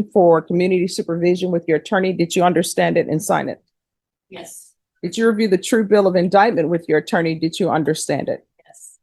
for community supervision with your attorney. Did you understand it and sign it? Yes. Did you review the true bill of indictment with your attorney? Did you understand it? Yes.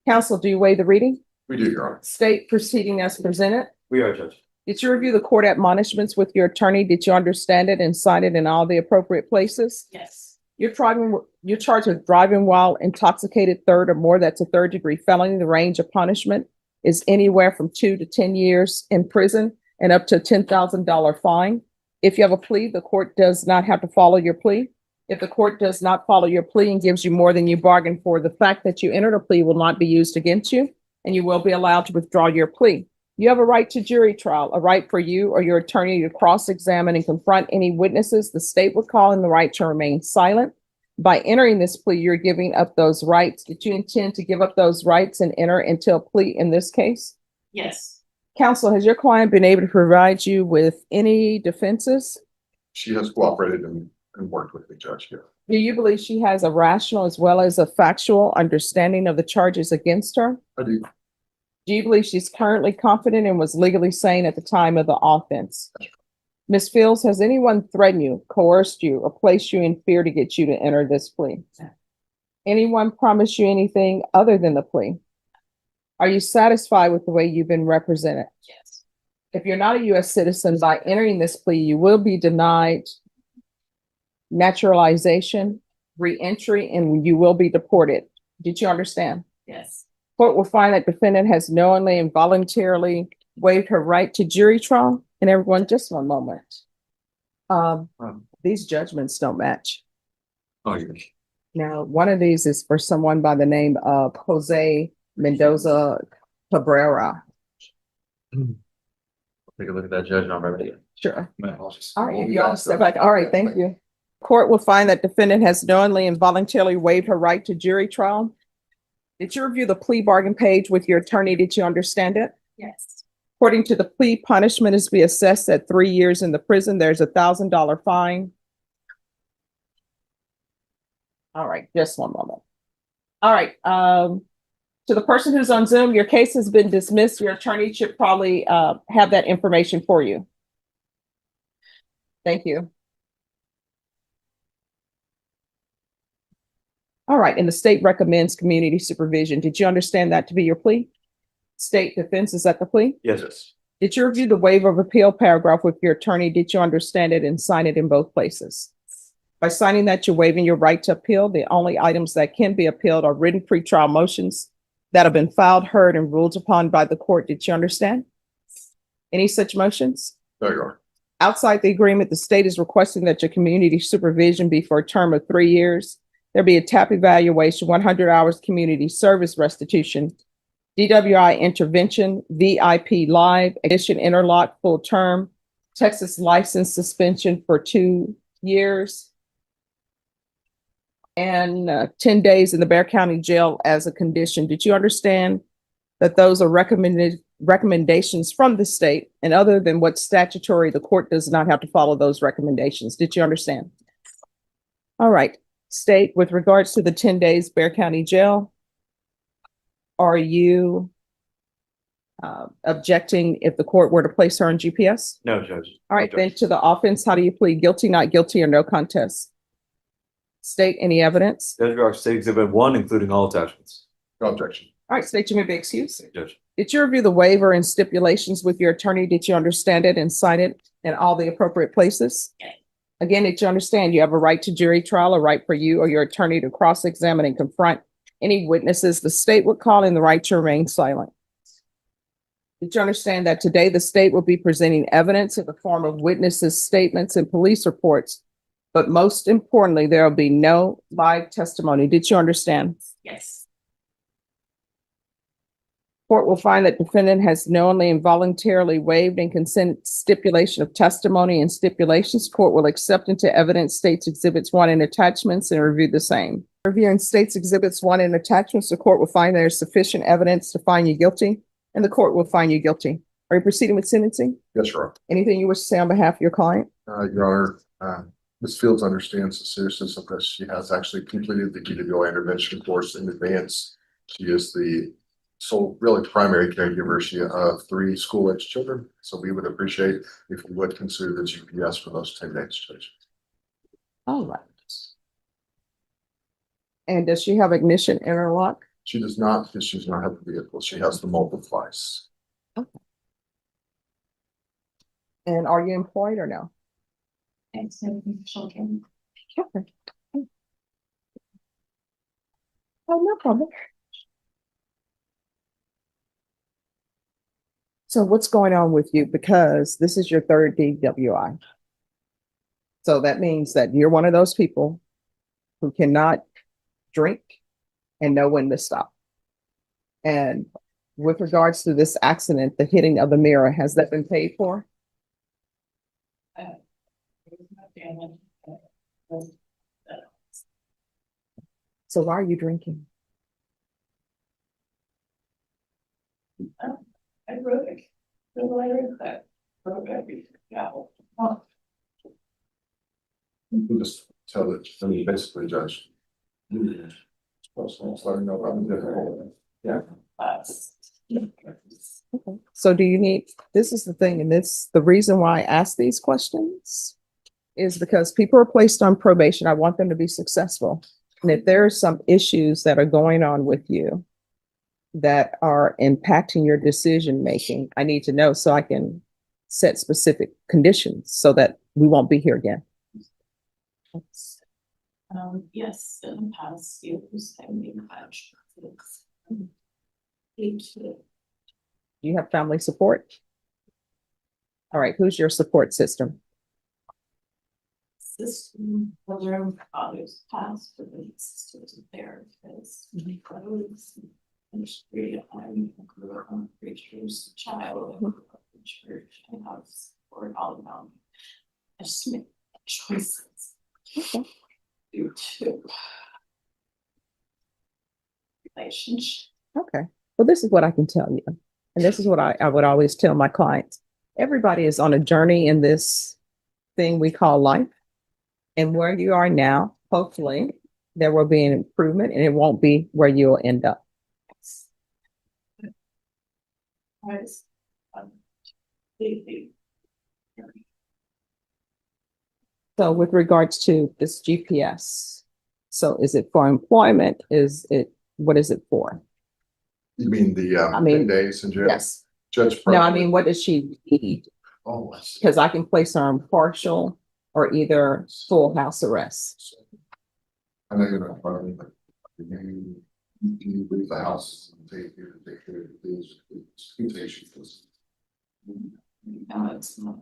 Counsel, do you waive the reading? We do, Your Honor. State proceeding as presented. We are, Judge. Did you review the court admonishments with your attorney? Did you understand it and sign it in all the appropriate places? Yes. You're charged with driving while intoxicated third or more. That's a third degree felony. The range of punishment is anywhere from 2 to 10 years in prison and up to a $10,000 fine. If you have a plea, the court does not have to follow your plea. If the court does not follow your plea and gives you more than you bargained for, the fact that you entered a plea will not be used against you, and you will be allowed to withdraw your plea. You have a right to jury trial, a right for you or your attorney to cross-examine and confront any witnesses the state would call, and the right to remain silent. By entering this plea, you're giving up those rights. Did you intend to give up those rights and enter into a plea in this case? Yes. Counsel, has your client been able to provide you with any defenses? She has cooperated and worked with the judge here. Do you believe she has a rational as well as a factual understanding of the charges against her? I do. Do you believe she's currently confident and was legally sane at the time of the offense? Ms. Fields, has anyone threatened you, coerced you, or placed you in fear to get you to enter this plea? Anyone promised you anything other than the plea? Are you satisfied with the way you've been represented? Yes. If you're not a U.S. citizen, by entering this plea, you will be denied naturalization, re-entry, and you will be deported. Did you understand? Yes. Court will find that defendant has knowingly and voluntarily waived her right to jury trial. And everyone, just one moment. These judgments don't match. Oh, yes. Now, one of these is for someone by the name of Jose Mendoza Cabrera. Take a look at that judge and I'll remember it. Sure. My apologies. All right, if you all step back. All right, thank you. Court will find that defendant has knowingly and voluntarily waived her right to jury trial. Did you review the plea bargain page with your attorney? Did you understand it? Yes. According to the plea, punishment is to be assessed at 3 years in the prison. There's a $1,000 fine. All right, just one moment. All right, to the person who's on Zoom, your case has been dismissed. Your attorney should probably have that information for you. Thank you. All right, and the state recommends community supervision. Did you understand that to be your plea? State defense is at the plea? Yes, yes. Did you review the waiver of appeal paragraph with your attorney? Did you understand it and sign it in both places? By signing that, you're waiving your right to appeal. The only items that can be appealed are written pretrial motions that have been filed, heard, and ruled upon by the court. Did you understand? Any such motions? There you are. Outside the agreement, the state is requesting that your community supervision be for a term of 3 years. There be a TAP evaluation, 100 hours community service restitution, DWI intervention, VIP live, addition interlock full term, Texas license suspension for 2 years, and 10 days in the Bexar County Jail as a condition. Did you understand that those are recommendations from the state, and other than what's statutory, the court does not have to follow those recommendations? Did you understand? All right. State, with regards to the 10 days Bexar County Jail, are you objecting if the court were to place her on GPS? No, Judge. All right, then to the offense, how do you plead? Guilty, not guilty, or no contest? State, any evidence? Judge, our state exhibit 1, including all attachments. No objection. All right, state, you may be excused. Judge. Did you review the waiver and stipulations with your attorney? Did you understand it and sign it in all the appropriate places? Yes. Again, did you understand you have a right to jury trial, a right for you or your attorney to cross-examine and confront any witnesses the state would call, and the right to remain silent? Did you understand that today the state will be presenting evidence in the form of witnesses' statements and police reports, but most importantly, there will be no live testimony? Did you understand? Yes. Court will find that defendant has knowingly and voluntarily waived and consented stipulation of testimony and stipulations. Court will accept into evidence states exhibits 1 and attachments and review the same. Reviewing states exhibits 1 and attachments, the court will find there is sufficient evidence to find you guilty, and the court will find you guilty. Are you proceeding with sentencing? Yes, Your Honor. Anything you wish to say on behalf of your client? Your Honor, Ms. Fields understands the seriousness of this. She has actually completed the DWI intervention course in advance. She is the sole, really primary caregiver. She of 3 school-age children. So we would appreciate if you would consider the GPS for those 10 days, Judge. All right. And does she have ignition interlock? She does not, because she does not have a vehicle. She has the mobile device. And are you employed or no? Children. Okay. Oh, no problem. So what's going on with you? Because this is your third DWI. So that means that you're one of those people who cannot drink and know when to stop. And with regards to this accident, the hitting of the mirror, has that been paid for? So why are you drinking? I wrote it. The letter that wrote everything out. We just tell it, I mean, basically, Judge. Supposed to let her know about the difficult. Yeah. Okay. So do you need, this is the thing, and the reason why I ask these questions is because people are placed on probation. I want them to be successful. And if there are some issues that are going on with you that are impacting your decision making, I need to know so I can set specific conditions so that we won't be here again. Yes, in the past years, I made much. Do you have family support? All right, who's your support system? System, whether fathers passed, but the sisters there, because my brothers and street, I grew up on a preacher's child, I grew up in church, I have support all around me. I just make choices. Okay. Due to relationship. Okay. Well, this is what I can tell you. And this is what I would always tell my clients. Everybody is on a journey in this thing we call life. And where you are now, hopefully, there will be an improvement and it won't be where you'll end up. So with regards to this GPS, so is it for employment? What is it for? You mean the, I mean, 10 days in jail? Yes. Judge. No, I mean, what does she need? Oh, I see. Because I can place her on partial or either full house arrest. I know you're not part of it, but you leave the house and take care of these, who takes you this? No, it's not.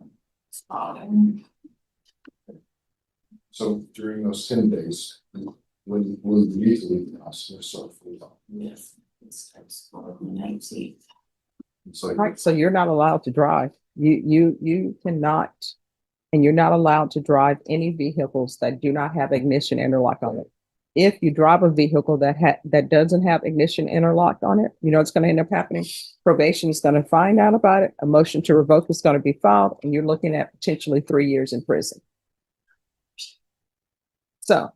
It's not. So during those 10 days, when you need to leave the house, you're so full. Yes, it starts on the 19th. So Right, so you're not allowed to drive. You cannot, and you're not allowed to drive any vehicles that do not have ignition interlock on it. If you drive a vehicle that doesn't have ignition interlock on it, you know what's going to end up happening? Probation is going to find out about it. A motion to revoke is going to be filed, and you're looking at potentially 3 years in prison. So,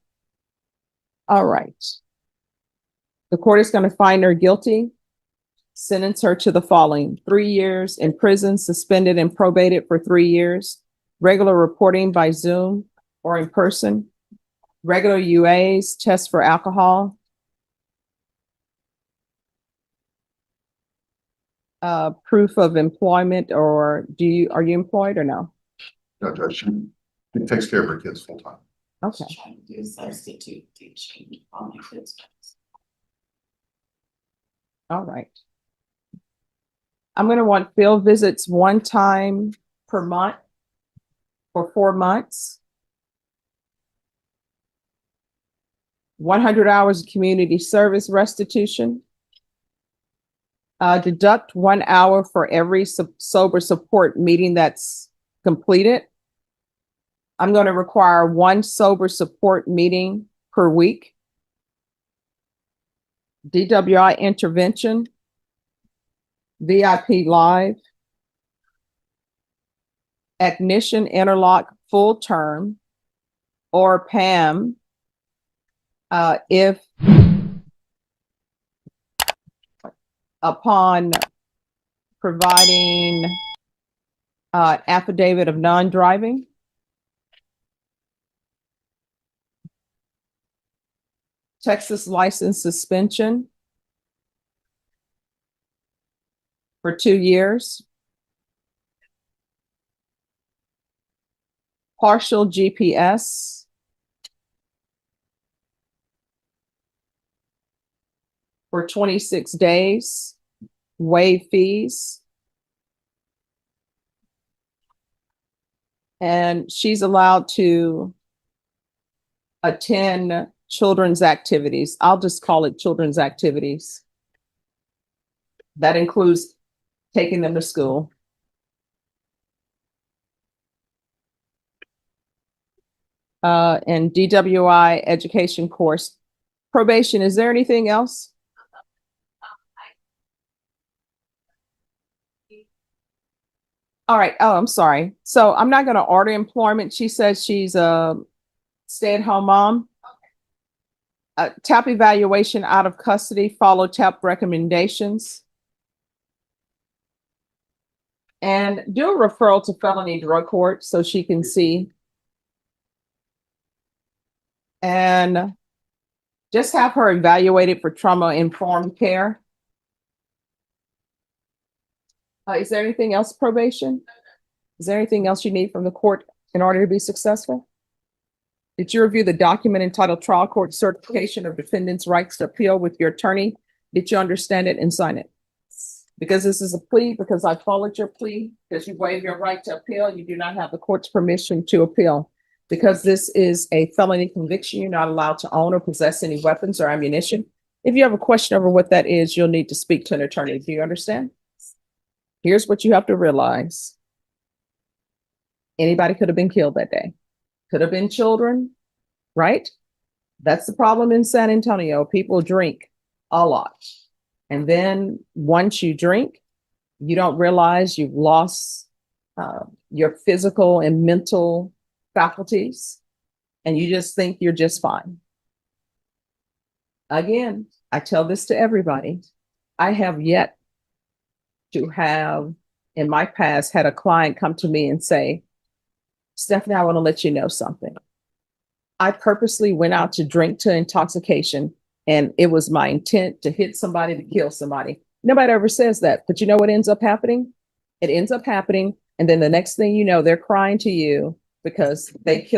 all right. The court is going to find her guilty, sentence her to the following: 3 years in prison, suspended and probated for 3 years, regular reporting by Zoom or in person, regular UAs, test for alcohol, proof of employment, or are you employed or no? no, Judge, she takes care of her kids full time. Okay. Trying to do substitute teaching on my kids. All right. I'm going to want field visits 1 time per month for 4 months. 100 hours of community service restitution. Deduct 1 hour for every sober support meeting that's completed. I'm going to require 1 sober support meeting per week. DWI intervention, VIP live, ignition interlock full term, or PAM if upon providing affidavit of non-driving. Texas license suspension for 2 years. Partial GPS. For 26 days. Waive fees. And she's allowed to attend children's activities. I'll just call it children's activities. That includes taking them to school. And DWI education course. Probation, is there anything else? All right. Oh, I'm sorry. So I'm not going to order employment. She says she's a stay-at-home mom. TAP evaluation out of custody, follow TAP recommendations. And do a referral to felony drug court so she can see. And just have her evaluated for trauma-informed care. Is there anything else, probation? Is there anything else you need from the court in order to be successful? Did you review the document entitled Trial Court Certification of Defendant's Rights to Appeal with your attorney? Did you understand it and sign it? Because this is a plea, because I followed your plea, because you waive your right to appeal, you do not have the court's permission to appeal. Because this is a felony conviction, you're not allowed to own or possess any weapons or ammunition. If you have a question over what that is, you'll need to speak to an attorney. Do you understand? Here's what you have to realize. Anybody could have been killed that day. Could have been children, right? That's the problem in San Antonio. People drink a lot. And then once you drink, you don't realize you've lost your physical and mental faculties, and you just think you're just fine. Again, I tell this to everybody. I have yet to have, in my past, had a client come to me and say, Stephanie, I want to let you know something. I purposely went out to drink to intoxication, and it was my intent to hit somebody, to kill somebody. Nobody ever says that, but you know what ends up happening? It ends up happening, and then the next thing you know, they're crying to you because they killed